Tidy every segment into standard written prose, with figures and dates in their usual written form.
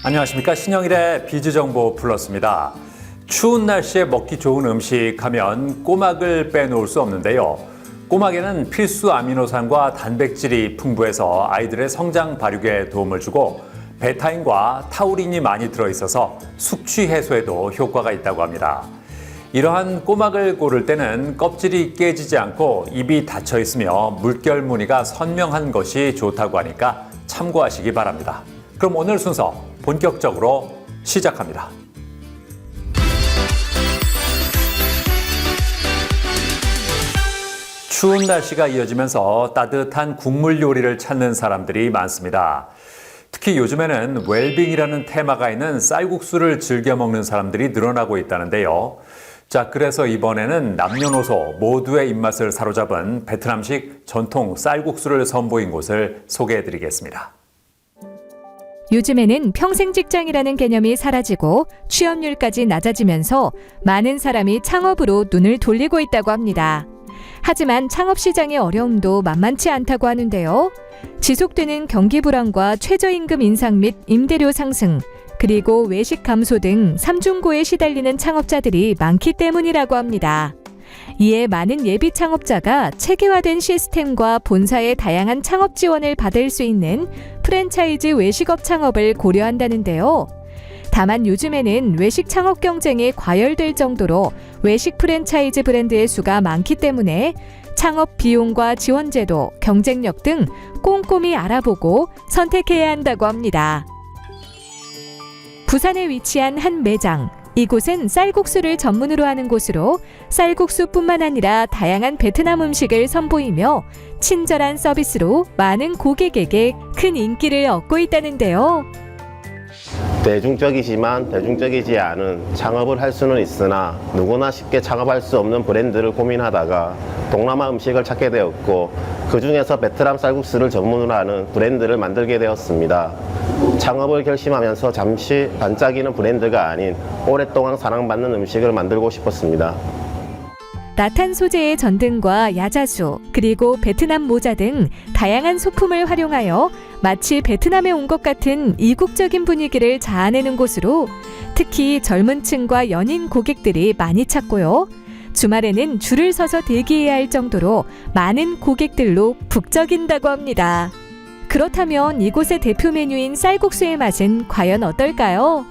안녕하십니까. 신영일의 비즈정보 플러스입니다. 추운 날씨에 먹기 좋은 음식 하면 꼬막을 빼놓을 수 없는데요. 꼬막에는 필수 아미노산과 단백질이 풍부해서 아이들의 성장 발육에 도움을 주고 베타인과 타우린이 많이 들어있어서 숙취 해소에도 효과가 있다고 합니다. 이러한 꼬막을 고를 때는 껍질이 깨지지 않고 입이 닫혀 있으며 물결 무늬가 선명한 것이 좋다고 하니까 참고하시기 바랍니다. 그럼 오늘 순서 본격적으로 시작합니다. 추운 날씨가 이어지면서 따뜻한 국물 요리를 찾는 사람들이 많습니다. 특히 요즘에는 웰빙이라는 테마가 있는 쌀국수를 즐겨 먹는 사람들이 늘어나고 있다는데요. 자, 그래서 이번에는 남녀노소 모두의 입맛을 사로잡은 베트남식 전통 쌀국수를 선보인 곳을 소개해드리겠습니다. 요즘에는 평생 직장이라는 개념이 사라지고 취업률까지 낮아지면서 많은 사람이 창업으로 눈을 돌리고 있다고 합니다. 하지만 창업 시장의 어려움도 만만치 않다고 하는데요. 지속되는 경기 불황과 최저임금 인상 및 임대료 상승, 그리고 외식 감소 등 삼중고에 시달리는 창업자들이 많기 때문이라고 합니다. 이에 많은 예비 창업자가 체계화된 시스템과 본사의 다양한 창업 지원을 받을 수 있는 프랜차이즈 외식업 창업을 고려한다는데요. 다만 요즘에는 외식 창업 경쟁이 과열될 정도로 외식 프랜차이즈 브랜드의 수가 많기 때문에 창업 비용과 지원 제도, 경쟁력 등 꼼꼼히 알아보고 선택해야 한다고 합니다. 부산에 위치한 한 매장. 이곳은 쌀국수를 전문으로 하는 곳으로 쌀국수뿐만 아니라 다양한 베트남 음식을 선보이며 친절한 서비스로 많은 고객에게 큰 인기를 얻고 있다는데요. 대중적이지만 대중적이지 않은 창업을 할 수는 있으나 누구나 쉽게 창업할 수 없는 브랜드를 고민하다가 동남아 음식을 찾게 되었고 그 중에서 베트남 쌀국수를 전문으로 하는 브랜드를 만들게 되었습니다. 창업을 결심하면서 잠시 반짝이는 브랜드가 아닌 오랫동안 사랑받는 음식을 만들고 싶었습니다. 나탄 소재의 전등과 야자수, 그리고 베트남 모자 등 다양한 소품을 활용하여 마치 베트남에 온 것 같은 이국적인 분위기를 자아내는 곳으로 특히 젊은 층과 연인 고객들이 많이 찾고요. 주말에는 줄을 서서 대기해야 할 정도로 많은 고객들로 북적인다고 합니다. 그렇다면 이곳의 대표 메뉴인 쌀국수의 맛은 과연 어떨까요?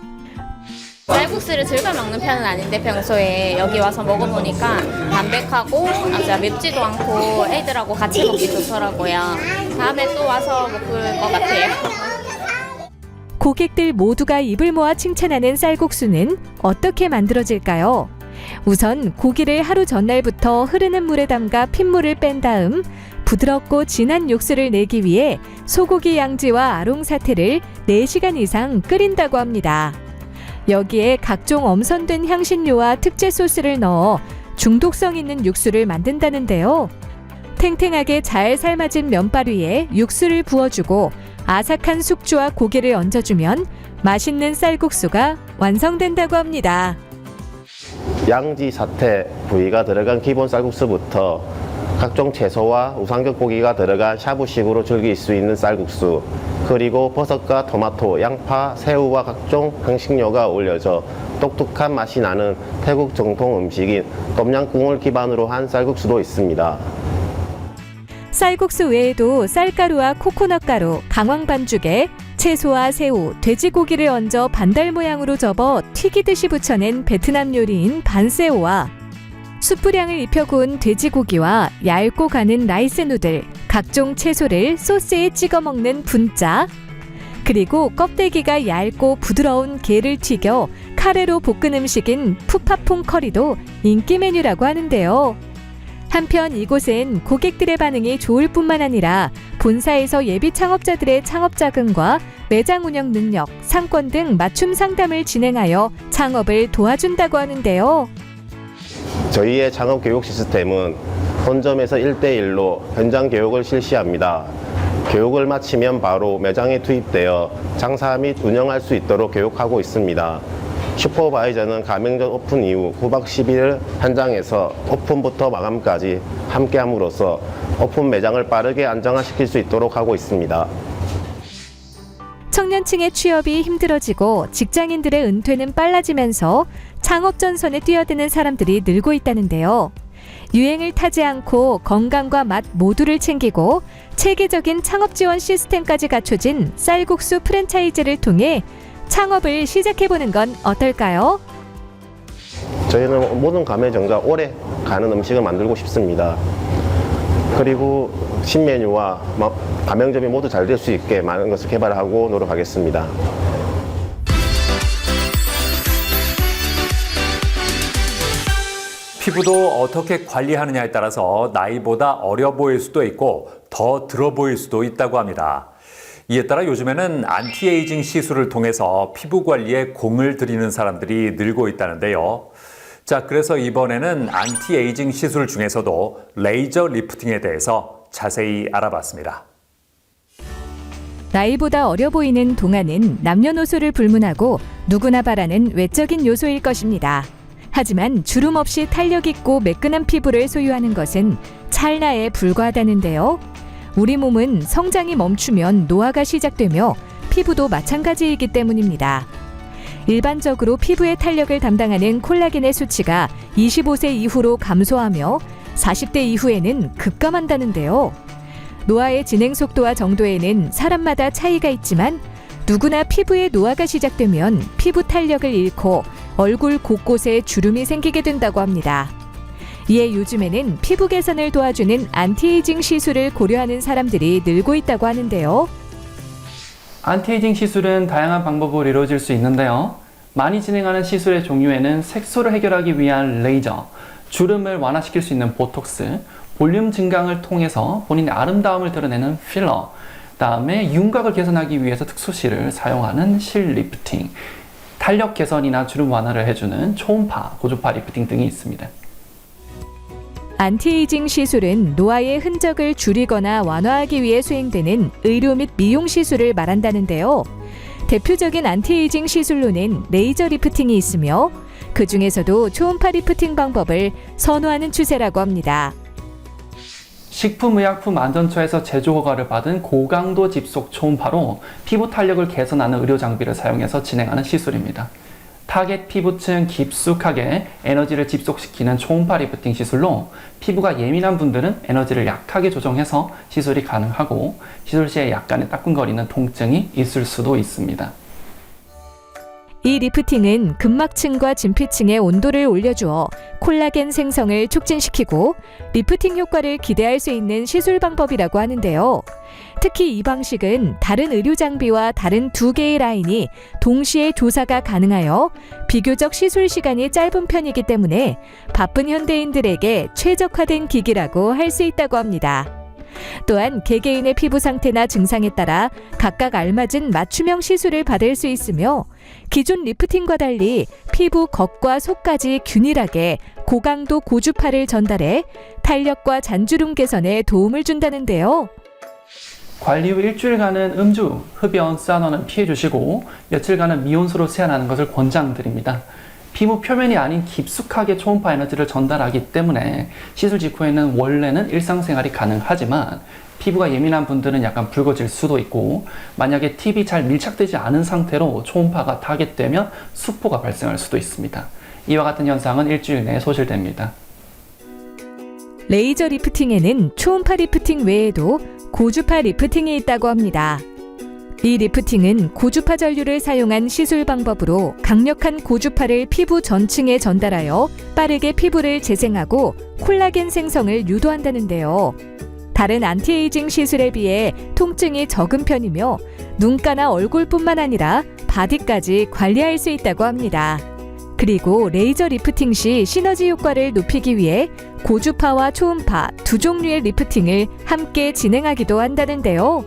쌀국수를 즐겨 먹는 편은 아닌데 평소에 여기 와서 먹어보니까 담백하고 맵지도 않고 애들하고 같이 먹기 좋더라고요. 다음에 또 와서 먹을 것 같아요. 고객들 모두가 입을 모아 칭찬하는 쌀국수는 어떻게 만들어질까요? 우선 고기를 하루 전날부터 흐르는 물에 담가 핏물을 뺀 다음 부드럽고 진한 육수를 내기 위해 소고기 양지와 아롱사태를 4시간 이상 끓인다고 합니다. 여기에 각종 엄선된 향신료와 특제 소스를 넣어 중독성 있는 육수를 만든다는데요. 탱탱하게 잘 삶아진 면발 위에 육수를 부어주고 아삭한 숙주와 고기를 얹어주면 맛있는 쌀국수가 완성된다고 합니다. 양지 사태 부위가 들어간 기본 쌀국수부터 각종 채소와 우삼겹 고기가 들어간 샤브식으로 즐길 수 있는 쌀국수, 그리고 버섯과 토마토, 양파, 새우와 각종 향신료가 어울려져 독특한 맛이 나는 태국 정통 음식인 똠양꿍을 기반으로 한 쌀국수도 있습니다. 쌀국수 외에도 쌀가루와 코코넛 가루, 강황 반죽에 채소와 새우, 돼지고기를 얹어 반달 모양으로 접어 튀기듯이 부쳐낸 베트남 요리인 반새우와 숯불향을 입혀 구운 돼지고기와 얇고 가는 라이스 누들, 각종 채소를 소스에 찍어 먹는 분짜, 그리고 껍데기가 얇고 부드러운 게를 튀겨 카레로 볶은 음식인 푸파퐁 커리도 인기 메뉴라고 하는데요. 한편 이곳엔 고객들의 반응이 좋을 뿐만 아니라 본사에서 예비 창업자들의 창업 자금과 매장 운영 능력, 상권 등 맞춤 상담을 진행하여 창업을 도와준다고 하는데요. 저희의 창업 교육 시스템은 본점에서 1대1로 현장 교육을 실시합니다. 교육을 마치면 바로 매장에 투입되어 장사 및 운영할 수 있도록 교육하고 있습니다. 슈퍼바이저는 가맹점 오픈 이후 9박 10일 현장에서 오픈부터 마감까지 함께함으로써 오픈 매장을 빠르게 안정화시킬 수 있도록 하고 있습니다. 청년층의 취업이 힘들어지고 직장인들의 은퇴는 빨라지면서 창업 전선에 뛰어드는 사람들이 늘고 있다는데요. 유행을 타지 않고 건강과 맛 모두를 챙기고 체계적인 창업 지원 시스템까지 갖춰진 쌀국수 프랜차이즈를 통해 창업을 시작해보는 건 어떨까요? 저희는 모든 가맹점과 오래 가는 음식을 만들고 싶습니다. 그리고 신메뉴와 가맹점이 모두 잘 될 수 있게 많은 것을 개발하고 노력하겠습니다. 피부도 어떻게 관리하느냐에 따라서 나이보다 어려 보일 수도 있고 더 들어 보일 수도 있다고 합니다. 이에 따라 요즘에는 안티에이징 시술을 통해서 피부 관리에 공을 들이는 사람들이 늘고 있다는데요. 자, 그래서 이번에는 안티에이징 시술 중에서도 레이저 리프팅에 대해서 자세히 알아봤습니다. 나이보다 어려 보이는 동안은 남녀노소를 불문하고 누구나 바라는 외적인 요소일 것입니다. 하지만 주름 없이 탄력 있고 매끈한 피부를 소유하는 것은 찰나에 불과하다는데요. 우리 몸은 성장이 멈추면 노화가 시작되며 피부도 마찬가지이기 때문입니다. 일반적으로 피부의 탄력을 담당하는 콜라겐의 수치가 25세 이후로 감소하며 40대 이후에는 급감한다는데요. 노화의 진행 속도와 정도에는 사람마다 차이가 있지만 누구나 피부의 노화가 시작되면 피부 탄력을 잃고 얼굴 곳곳에 주름이 생기게 된다고 합니다. 이에 요즘에는 피부 개선을 도와주는 안티에이징 시술을 고려하는 사람들이 늘고 있다고 하는데요. 안티에이징 시술은 다양한 방법으로 이루어질 수 있는데요. 많이 진행하는 시술의 종류에는 색소를 해결하기 위한 레이저, 주름을 완화시킬 수 있는 보톡스, 볼륨 증강을 통해서 본인의 아름다움을 드러내는 필러, 다음에 윤곽을 개선하기 위해서 특수실을 사용하는 실 리프팅, 탄력 개선이나 주름 완화를 해주는 초음파, 고주파 리프팅 등이 있습니다. 안티에이징 시술은 노화의 흔적을 줄이거나 완화하기 위해 수행되는 의료 및 미용 시술을 말한다는데요. 대표적인 안티에이징 시술로는 레이저 리프팅이 있으며 그 중에서도 초음파 리프팅 방법을 선호하는 추세라고 합니다. 식품의약품안전처에서 제조 허가를 받은 고강도 집속 초음파로 피부 탄력을 개선하는 의료 장비를 사용해서 진행하는 시술입니다. 타겟 피부층 깊숙하게 에너지를 집속시키는 초음파 리프팅 시술로 피부가 예민한 분들은 에너지를 약하게 조정해서 시술이 가능하고 시술 시에 약간의 따끔거리는 통증이 있을 수도 있습니다. 이 리프팅은 근막층과 진피층의 온도를 올려주어 콜라겐 생성을 촉진시키고 리프팅 효과를 기대할 수 있는 시술 방법이라고 하는데요. 특히 이 방식은 다른 의료 장비와 다른 두 개의 라인이 동시에 조사가 가능하여 비교적 시술 시간이 짧은 편이기 때문에 바쁜 현대인들에게 최적화된 기기라고 할 수 있다고 합니다. 또한 개개인의 피부 상태나 증상에 따라 각각 알맞은 맞춤형 시술을 받을 수 있으며 기존 리프팅과 달리 피부 겉과 속까지 균일하게 고강도 고주파를 전달해 탄력과 잔주름 개선에 도움을 준다는데요. 관리 후 일주일간은 음주, 흡연, 사우나는 피해주시고 며칠간은 미온수로 세안하는 것을 권장드립니다. 피부 표면이 아닌 깊숙하게 초음파 에너지를 전달하기 때문에 시술 직후에는 원래는 일상생활이 가능하지만 피부가 예민한 분들은 약간 붉어질 수도 있고 만약에 팁이 잘 밀착되지 않은 상태로 초음파가 타겟되면 수포가 발생할 수도 있습니다. 이와 같은 현상은 일주일 내에 소실됩니다. 레이저 리프팅에는 초음파 리프팅 외에도 고주파 리프팅이 있다고 합니다. 이 리프팅은 고주파 전류를 사용한 시술 방법으로 강력한 고주파를 피부 전층에 전달하여 빠르게 피부를 재생하고 콜라겐 생성을 유도한다는데요. 다른 안티에이징 시술에 비해 통증이 적은 편이며 눈가나 얼굴뿐만 아니라 바디까지 관리할 수 있다고 합니다. 그리고 레이저 리프팅 시 시너지 효과를 높이기 위해 고주파와 초음파 두 종류의 리프팅을 함께 진행하기도 한다는데요.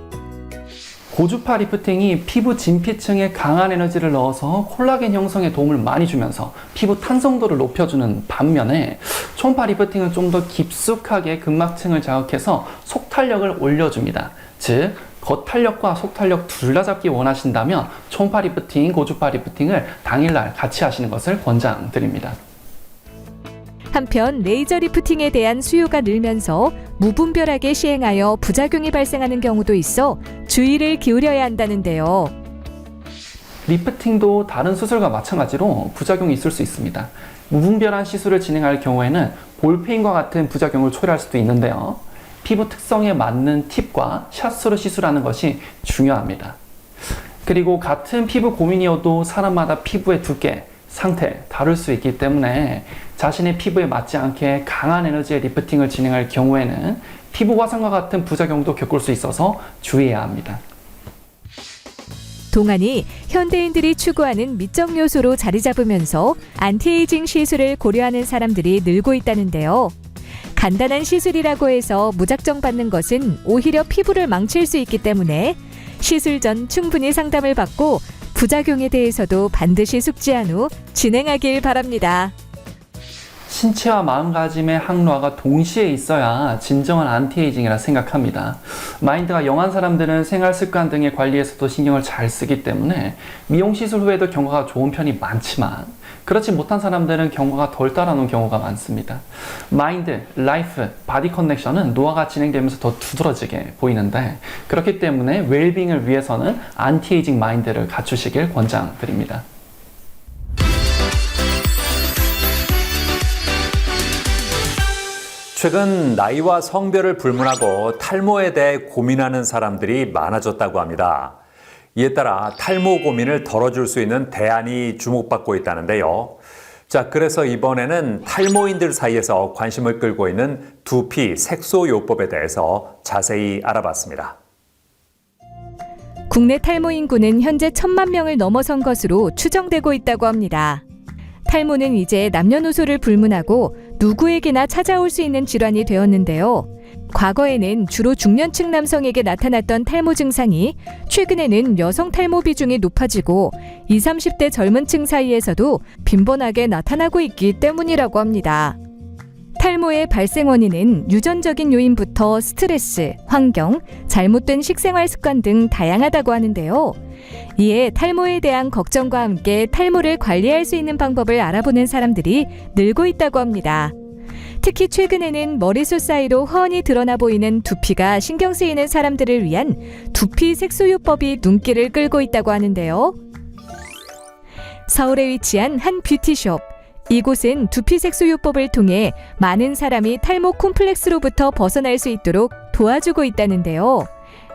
고주파 리프팅이 피부 진피층에 강한 에너지를 넣어서 콜라겐 형성에 도움을 많이 주면서 피부 탄성도를 높여주는 반면에 초음파 리프팅은 좀 더 깊숙하게 근막층을 자극해서 속탄력을 올려줍니다. 즉, 겉탄력과 속탄력 둘 다 잡기 원하신다면 초음파 리프팅, 고주파 리프팅을 당일날 같이 하시는 것을 권장드립니다. 한편 레이저 리프팅에 대한 수요가 늘면서 무분별하게 시행하여 부작용이 발생하는 경우도 있어 주의를 기울여야 한다는데요. 리프팅도 다른 수술과 마찬가지로 부작용이 있을 수 있습니다. 무분별한 시술을 진행할 경우에는 볼페인과 같은 부작용을 초래할 수도 있는데요. 피부 특성에 맞는 팁과 샷으로 시술하는 것이 중요합니다. 그리고 같은 피부 고민이어도 사람마다 피부의 두께, 상태 다를 수 있기 때문에 자신의 피부에 맞지 않게 강한 에너지의 리프팅을 진행할 경우에는 피부 화상과 같은 부작용도 겪을 수 있어서 주의해야 합니다. 동안이 현대인들이 추구하는 미적 요소로 자리 잡으면서 안티에이징 시술을 고려하는 사람들이 늘고 있다는데요. 간단한 시술이라고 해서 무작정 받는 것은 오히려 피부를 망칠 수 있기 때문에 시술 전 충분히 상담을 받고 부작용에 대해서도 반드시 숙지한 후 진행하길 바랍니다. 신체와 마음가짐의 항로화가 동시에 있어야 진정한 안티에이징이라 생각합니다. 마인드가 영한 사람들은 생활 습관 등의 관리에서도 신경을 잘 쓰기 때문에 미용 시술 후에도 경과가 좋은 편이 많지만 그렇지 못한 사람들은 경과가 덜 따라오는 경우가 많습니다. 마인드, 라이프, 바디 커넥션은 노화가 진행되면서 더 두드러지게 보이는데 그렇기 때문에 웰빙을 위해서는 안티에이징 마인드를 갖추시길 권장드립니다. 최근 나이와 성별을 불문하고 탈모에 대해 고민하는 사람들이 많아졌다고 합니다. 이에 따라 탈모 고민을 덜어줄 수 있는 대안이 주목받고 있다는데요. 자, 그래서 이번에는 탈모인들 사이에서 관심을 끌고 있는 두피 색소요법에 대해서 자세히 알아봤습니다. 국내 탈모 인구는 현재 1,000만 명을 넘어선 것으로 추정되고 있다고 합니다. 탈모는 이제 남녀노소를 불문하고 누구에게나 찾아올 수 있는 질환이 되었는데요. 과거에는 주로 중년층 남성에게 나타났던 탈모 증상이 최근에는 여성 탈모 비중이 높아지고 20, 30대 젊은 층 사이에서도 빈번하게 나타나고 있기 때문이라고 합니다. 탈모의 발생 원인은 유전적인 요인부터 스트레스, 환경, 잘못된 식생활 습관 등 다양하다고 하는데요. 이에 탈모에 대한 걱정과 함께 탈모를 관리할 수 있는 방법을 알아보는 사람들이 늘고 있다고 합니다. 특히 최근에는 머리숱 사이로 훤히 드러나 보이는 두피가 신경 쓰이는 사람들을 위한 두피 색소요법이 눈길을 끌고 있다고 하는데요. 서울에 위치한 한 뷰티숍. 이곳은 두피 색소요법을 통해 많은 사람이 탈모 콤플렉스로부터 벗어날 수 있도록 도와주고 있다는데요.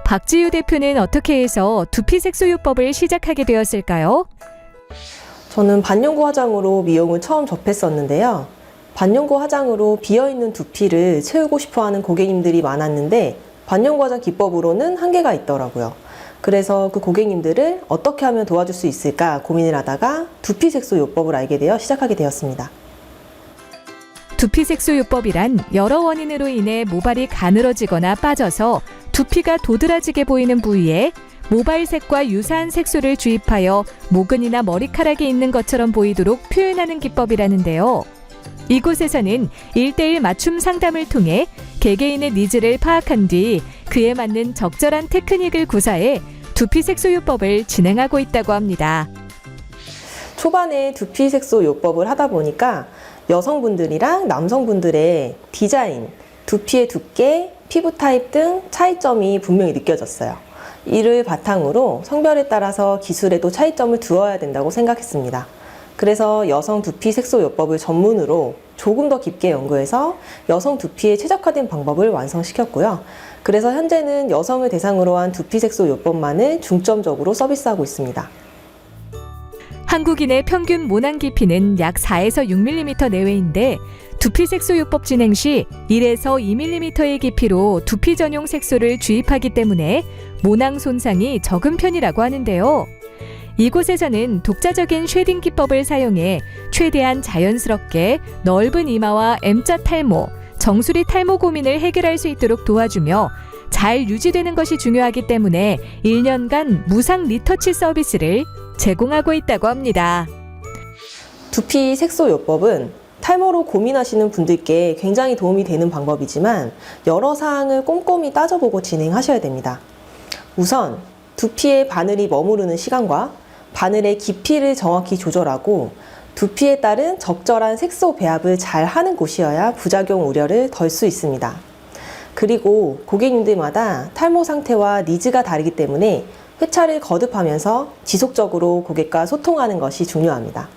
박지유 대표는 어떻게 해서 두피 색소요법을 시작하게 되었을까요? 저는 반영구 화장으로 미용을 처음 접했었는데요. 반영구 화장으로 비어있는 두피를 채우고 싶어하는 고객님들이 많았는데 반영구 화장 기법으로는 한계가 있더라고요. 그래서 그 고객님들을 어떻게 하면 도와줄 수 있을까 고민을 하다가 두피 색소요법을 알게 되어 시작하게 되었습니다. 두피 색소요법이란 여러 원인으로 인해 모발이 가늘어지거나 빠져서 두피가 도드라지게 보이는 부위에 모발색과 유사한 색소를 주입하여 모근이나 머리카락이 있는 것처럼 보이도록 표현하는 기법이라는데요. 이곳에서는 1:1 맞춤 상담을 통해 개개인의 니즈를 파악한 뒤 그에 맞는 적절한 테크닉을 구사해 두피 색소요법을 진행하고 있다고 합니다. 초반에 두피 색소요법을 하다 보니까 여성분들이랑 남성분들의 디자인, 두피의 두께, 피부 타입 등 차이점이 분명히 느껴졌어요. 이를 바탕으로 성별에 따라서 기술에도 차이점을 두어야 된다고 생각했습니다. 그래서 여성 두피 색소요법을 전문으로 조금 더 깊게 연구해서 여성 두피에 최적화된 방법을 완성시켰고요. 그래서 현재는 여성을 대상으로 한 두피 색소요법만을 중점적으로 서비스하고 있습니다. 한국인의 평균 모낭 깊이는 약 4에서 6mm 내외인데 두피 색소요법 진행 시 1에서 2mm의 깊이로 두피 전용 색소를 주입하기 때문에 모낭 손상이 적은 편이라고 하는데요. 이곳에서는 독자적인 쉐딩 기법을 사용해 최대한 자연스럽게 넓은 이마와 M자 탈모, 정수리 탈모 고민을 해결할 수 있도록 도와주며 잘 유지되는 것이 중요하기 때문에 1년간 무상 리터치 서비스를 제공하고 있다고 합니다. 두피 색소요법은 탈모로 고민하시는 분들께 굉장히 도움이 되는 방법이지만 여러 사항을 꼼꼼히 따져보고 진행하셔야 됩니다. 우선 두피에 바늘이 머무르는 시간과 바늘의 깊이를 정확히 조절하고 두피에 따른 적절한 색소 배합을 잘 하는 곳이어야 부작용 우려를 덜 수 있습니다. 그리고 고객님들마다 탈모 상태와 니즈가 다르기 때문에 회차를 거듭하면서 지속적으로 고객과 소통하는 것이 중요합니다.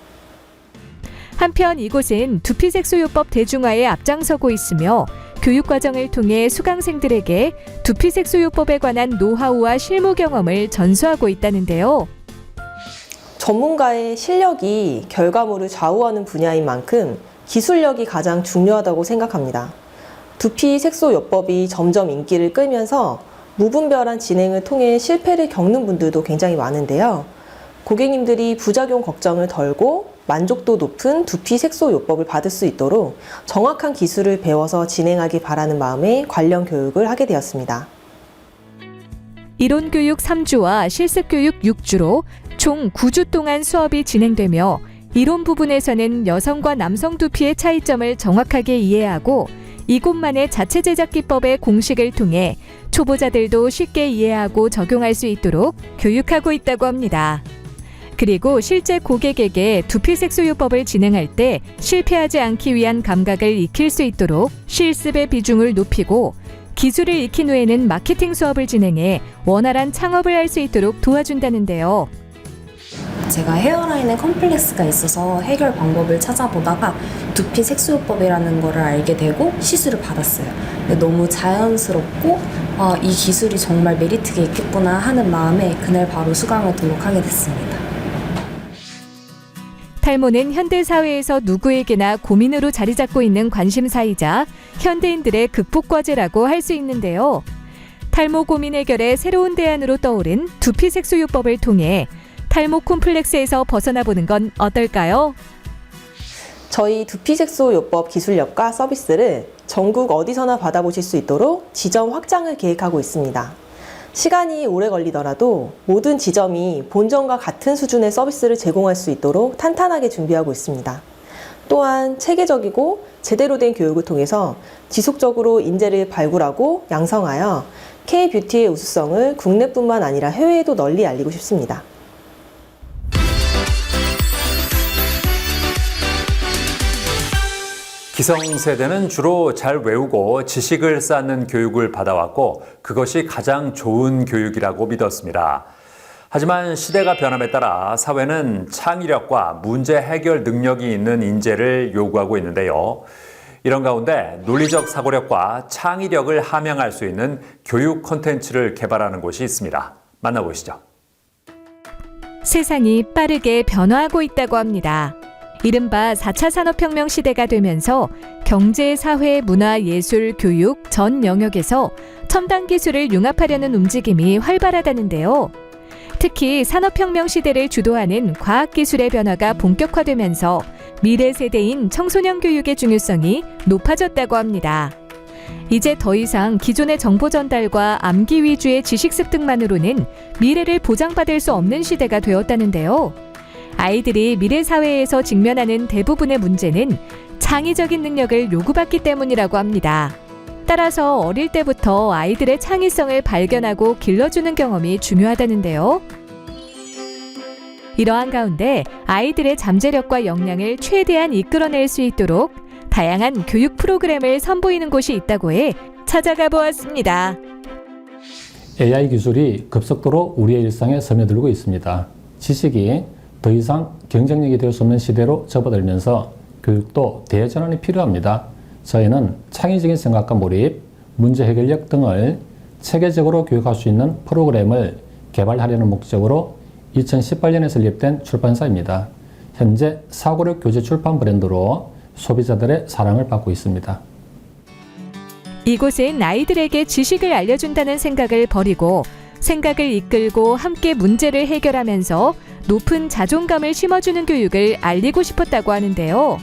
한편 이곳은 두피색소요법 대중화에 앞장서고 있으며 교육과정을 통해 수강생들에게 두피색소요법에 관한 노하우와 실무 경험을 전수하고 있다는데요. 전문가의 실력이 결과물을 좌우하는 분야인 만큼 기술력이 가장 중요하다고 생각합니다. 두피색소요법이 점점 인기를 끌면서 무분별한 진행을 통해 실패를 겪는 분들도 굉장히 많은데요. 고객님들이 부작용 걱정을 덜고 만족도 높은 두피색소요법을 받을 수 있도록 정확한 기술을 배워서 진행하기 바라는 마음에 관련 교육을 하게 되었습니다. 이론교육 3주와 실습교육 6주로 총 9주 동안 수업이 진행되며 이론 부분에서는 여성과 남성 두피의 차이점을 정확하게 이해하고 이곳만의 자체 제작 기법의 공식을 통해 초보자들도 쉽게 이해하고 적용할 수 있도록 교육하고 있다고 합니다. 그리고 실제 고객에게 두피색소요법을 진행할 때 실패하지 않기 위한 감각을 익힐 수 있도록 실습의 비중을 높이고 기술을 익힌 후에는 마케팅 수업을 진행해 원활한 창업을 할 수 있도록 도와준다는데요. 제가 헤어라인에 컴플렉스가 있어서 해결 방법을 찾아보다가 두피색소요법이라는 거를 알게 되고 시술을 받았어요. 너무 자연스럽고 이 기술이 정말 메리트가 있겠구나 하는 마음에 그날 바로 수강을 등록하게 됐습니다. 탈모는 현대사회에서 누구에게나 고민으로 자리 잡고 있는 관심사이자 현대인들의 극복과제라고 할 수 있는데요. 탈모 고민 해결의 새로운 대안으로 떠오른 두피색소요법을 통해 탈모 콤플렉스에서 벗어나 보는 건 어떨까요? 저희 두피색소요법 기술력과 서비스를 전국 어디서나 받아보실 수 있도록 지점 확장을 계획하고 있습니다. 시간이 오래 걸리더라도 모든 지점이 본점과 같은 수준의 서비스를 제공할 수 있도록 탄탄하게 준비하고 있습니다. 또한 체계적이고 제대로 된 교육을 통해서 지속적으로 인재를 발굴하고 양성하여 K-뷰티의 우수성을 국내뿐만 아니라 해외에도 널리 알리고 싶습니다. 기성세대는 주로 잘 외우고 지식을 쌓는 교육을 받아왔고 그것이 가장 좋은 교육이라고 믿었습니다. 하지만 시대가 변함에 따라 사회는 창의력과 문제 해결 능력이 있는 인재를 요구하고 있는데요. 이런 가운데 논리적 사고력과 창의력을 함양할 수 있는 교육 콘텐츠를 개발하는 곳이 있습니다. 만나보시죠. 세상이 빠르게 변화하고 있다고 합니다. 이른바 4차 산업혁명 시대가 되면서 경제, 사회, 문화, 예술, 교육 전 영역에서 첨단 기술을 융합하려는 움직임이 활발하다는데요. 특히 산업혁명 시대를 주도하는 과학기술의 변화가 본격화되면서 미래 세대인 청소년 교육의 중요성이 높아졌다고 합니다. 이제 더 이상 기존의 정보 전달과 암기 위주의 지식 습득만으로는 미래를 보장받을 수 없는 시대가 되었다는데요. 아이들이 미래 사회에서 직면하는 대부분의 문제는 창의적인 능력을 요구받기 때문이라고 합니다. 따라서 어릴 때부터 아이들의 창의성을 발견하고 길러주는 경험이 중요하다는데요. 이러한 가운데 아이들의 잠재력과 역량을 최대한 이끌어낼 수 있도록 다양한 교육 프로그램을 선보이는 곳이 있다고 해 찾아가 보았습니다. AI 기술이 급속도로 우리의 일상에 스며들고 있습니다. 지식이 더 이상 경쟁력이 될 수 없는 시대로 접어들면서 교육도 대전환이 필요합니다. 저희는 창의적인 생각과 몰입, 문제 해결력 등을 체계적으로 교육할 수 있는 프로그램을 개발하려는 목적으로 2018년에 설립된 출판사입니다. 현재 사고력 교재 출판 브랜드로 소비자들의 사랑을 받고 있습니다. 이곳은 아이들에게 지식을 알려준다는 생각을 버리고 생각을 이끌고 함께 문제를 해결하면서 높은 자존감을 심어주는 교육을 알리고 싶었다고 하는데요.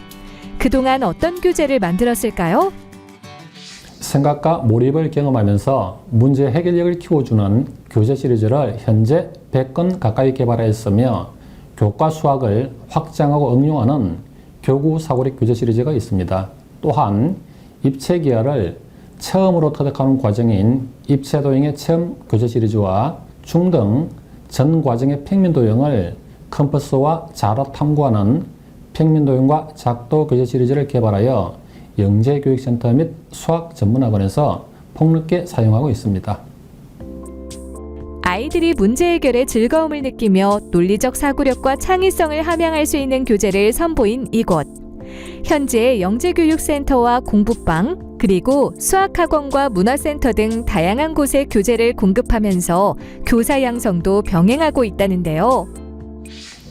그동안 어떤 교재를 만들었을까요? 생각과 몰입을 경험하면서 문제 해결력을 키워주는 교재 시리즈를 현재 100건 가까이 개발하였으며 교과 수학을 확장하고 응용하는 교구 사고력 교재 시리즈가 있습니다. 또한 입체 기하를 처음으로 터득하는 과정인 입체 도형의 체험 교재 시리즈와 중등 전 과정의 평면 도형을 컴퍼스와 자로 탐구하는 평면 도형과 작도 교재 시리즈를 개발하여 영재교육센터 및 수학 전문학원에서 폭넓게 사용하고 있습니다. 아이들이 문제 해결에 즐거움을 느끼며 논리적 사고력과 창의성을 함양할 수 있는 교재를 선보인 이곳. 현재 영재교육센터와 공부방, 그리고 수학학원과 문화센터 등 다양한 곳에 교재를 공급하면서 교사 양성도 병행하고 있다는데요.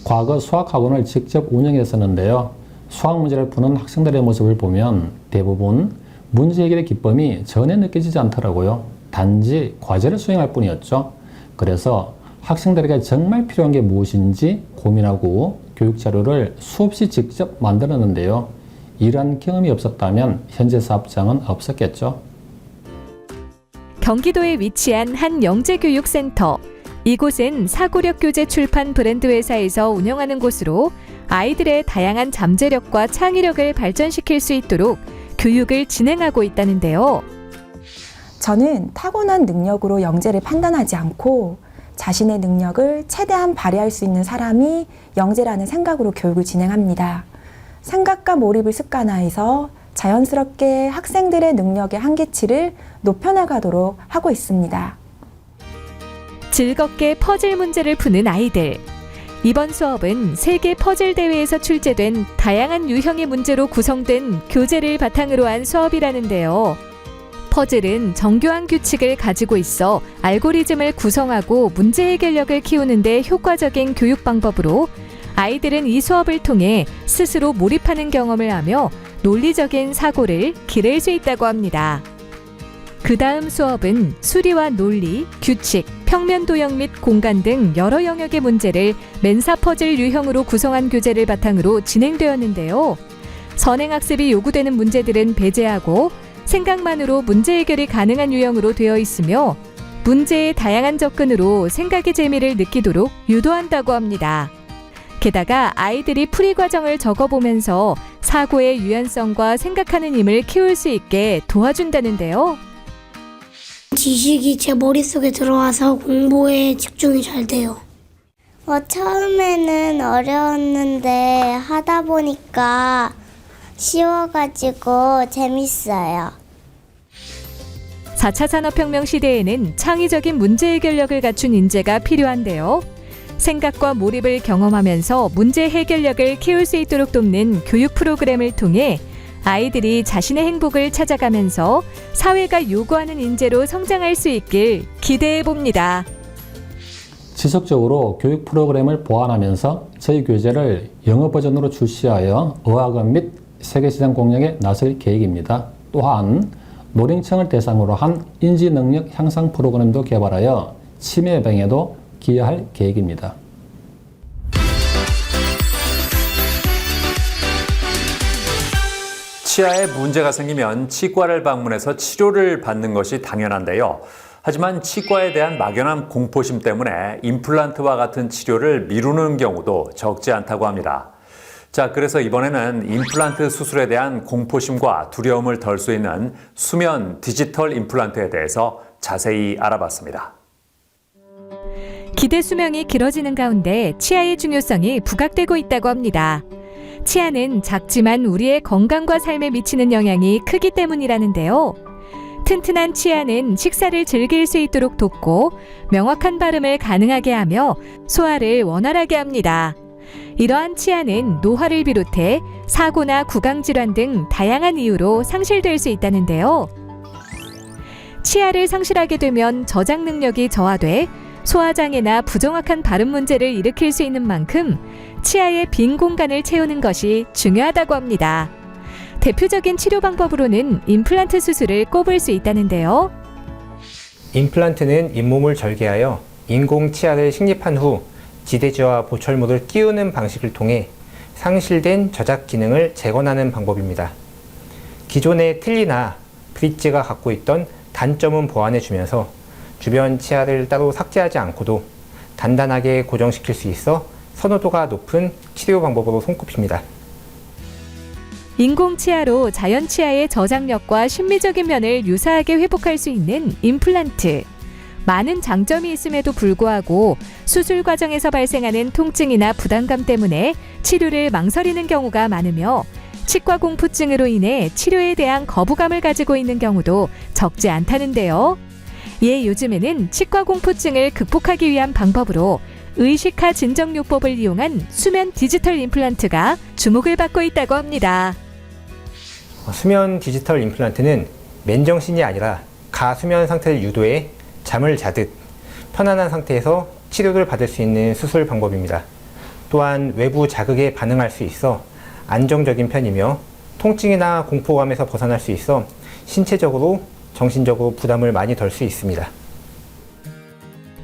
과거 수학학원을 직접 운영했었는데요. 수학 문제를 푸는 학생들의 모습을 보면 대부분 문제 해결의 기쁨이 전혀 느껴지지 않더라고요. 단지 과제를 수행할 뿐이었죠. 그래서 학생들에게 정말 필요한 게 무엇인지 고민하고 교육 자료를 수없이 직접 만들었는데요. 이러한 경험이 없었다면 현재 사업장은 없었겠죠. 경기도에 위치한 한 영재교육센터. 이곳은 사고력 교재 출판 브랜드 회사에서 운영하는 곳으로 아이들의 다양한 잠재력과 창의력을 발전시킬 수 있도록 교육을 진행하고 있다는데요. 저는 타고난 능력으로 영재를 판단하지 않고 자신의 능력을 최대한 발휘할 수 있는 사람이 영재라는 생각으로 교육을 진행합니다. 생각과 몰입을 습관화해서 자연스럽게 학생들의 능력의 한계치를 높여나가도록 하고 있습니다. 즐겁게 퍼즐 문제를 푸는 아이들. 이번 수업은 세계 퍼즐 대회에서 출제된 다양한 유형의 문제로 구성된 교재를 바탕으로 한 수업이라는데요. 퍼즐은 정교한 규칙을 가지고 있어 알고리즘을 구성하고 문제 해결력을 키우는 데 효과적인 교육 방법으로 아이들은 이 수업을 통해 스스로 몰입하는 경험을 하며 논리적인 사고를 기를 수 있다고 합니다. 그 다음 수업은 수리와 논리, 규칙, 평면 도형 및 공간 등 여러 영역의 문제를 맨사 퍼즐 유형으로 구성한 교재를 바탕으로 진행되었는데요. 선행학습이 요구되는 문제들은 배제하고 생각만으로 문제 해결이 가능한 유형으로 되어 있으며 문제의 다양한 접근으로 생각의 재미를 느끼도록 유도한다고 합니다. 게다가 아이들이 풀이 과정을 적어보면서 사고의 유연성과 생각하는 힘을 키울 수 있게 도와준다는데요. 지식이 제 머릿속에 들어와서 공부에 집중이 잘 돼요. 처음에는 어려웠는데 하다 보니까 쉬워가지고 재밌어요. 4차 산업혁명 시대에는 창의적인 문제 해결력을 갖춘 인재가 필요한데요. 생각과 몰입을 경험하면서 문제 해결력을 키울 수 있도록 돕는 교육 프로그램을 통해 아이들이 자신의 행복을 찾아가면서 사회가 요구하는 인재로 성장할 수 있길 기대해 봅니다. 지속적으로 교육 프로그램을 보완하면서 저희 교재를 영어 버전으로 출시하여 어학원 및 세계시장 공략에 나설 계획입니다. 또한 노령층을 대상으로 한 인지능력 향상 프로그램도 개발하여 치매 예방에도 기여할 계획입니다. 치아에 문제가 생기면 치과를 방문해서 치료를 받는 것이 당연한데요. 하지만 치과에 대한 막연한 공포심 때문에 임플란트와 같은 치료를 미루는 경우도 적지 않다고 합니다. 자, 그래서 이번에는 임플란트 수술에 대한 공포심과 두려움을 덜 수 있는 수면 디지털 임플란트에 대해서 자세히 알아봤습니다. 기대 수명이 길어지는 가운데 치아의 중요성이 부각되고 있다고 합니다. 치아는 작지만 우리의 건강과 삶에 미치는 영향이 크기 때문이라는데요. 튼튼한 치아는 식사를 즐길 수 있도록 돕고 명확한 발음을 가능하게 하며 소화를 원활하게 합니다. 이러한 치아는 노화를 비롯해 사고나 구강질환 등 다양한 이유로 상실될 수 있다는데요. 치아를 상실하게 되면 저장 능력이 저하돼 소화장애나 부정확한 발음 문제를 일으킬 수 있는 만큼 치아의 빈 공간을 채우는 것이 중요하다고 합니다. 대표적인 치료 방법으로는 임플란트 수술을 꼽을 수 있다는데요. 임플란트는 잇몸을 절개하여 인공 치아를 식립한 후 지대지와 보철모를 끼우는 방식을 통해 상실된 저작 기능을 재건하는 방법입니다. 기존의 틀니나 브릿지가 갖고 있던 단점은 보완해주면서 주변 치아를 따로 삭제하지 않고도 단단하게 고정시킬 수 있어 선호도가 높은 치료 방법으로 손꼽힙니다. 인공 치아로 자연 치아의 저장력과 심미적인 면을 유사하게 회복할 수 있는 임플란트. 많은 장점이 있음에도 불구하고 수술 과정에서 발생하는 통증이나 부담감 때문에 치료를 망설이는 경우가 많으며 치과 공포증으로 인해 치료에 대한 거부감을 가지고 있는 경우도 적지 않다는데요. 이에 요즘에는 치과 공포증을 극복하기 위한 방법으로 의식화 진정요법을 이용한 수면 디지털 임플란트가 주목을 받고 있다고 합니다. 수면 디지털 임플란트는 맨정신이 아니라 가수면 상태를 유도해 잠을 자듯 편안한 상태에서 치료를 받을 수 있는 수술 방법입니다. 또한 외부 자극에 반응할 수 있어 안정적인 편이며 통증이나 공포감에서 벗어날 수 있어 신체적으로, 정신적으로 부담을 많이 덜 수 있습니다.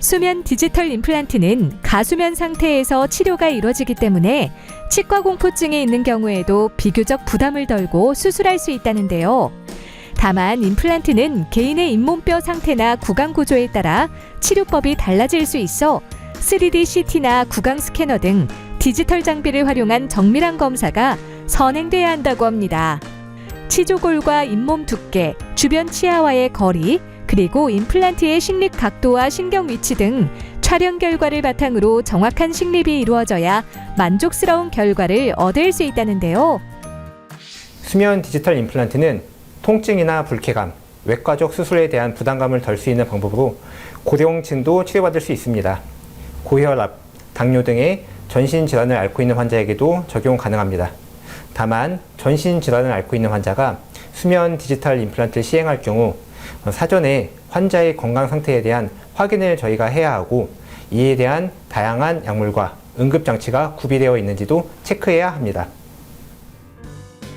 수면 디지털 임플란트는 가수면 상태에서 치료가 이루어지기 때문에 치과 공포증이 있는 경우에도 비교적 부담을 덜고 수술할 수 있다는데요. 다만 임플란트는 개인의 잇몸뼈 상태나 구강 구조에 따라 치료법이 달라질 수 있어 3D CT나 구강 스캐너 등 디지털 장비를 활용한 정밀한 검사가 선행돼야 한다고 합니다. 치조골과 잇몸 두께, 주변 치아와의 거리, 그리고 임플란트의 식립 각도와 신경 위치 등 촬영 결과를 바탕으로 정확한 식립이 이루어져야 만족스러운 결과를 얻을 수 있다는데요. 수면 디지털 임플란트는 통증이나 불쾌감, 외과적 수술에 대한 부담감을 덜 수 있는 방법으로 고령층도 치료받을 수 있습니다. 고혈압, 당뇨 등의 전신 질환을 앓고 있는 환자에게도 적용 가능합니다. 다만 전신 질환을 앓고 있는 환자가 수면 디지털 임플란트를 시행할 경우 사전에 환자의 건강 상태에 대한 확인을 저희가 해야 하고 이에 대한 다양한 약물과 응급장치가 구비되어 있는지도 체크해야 합니다.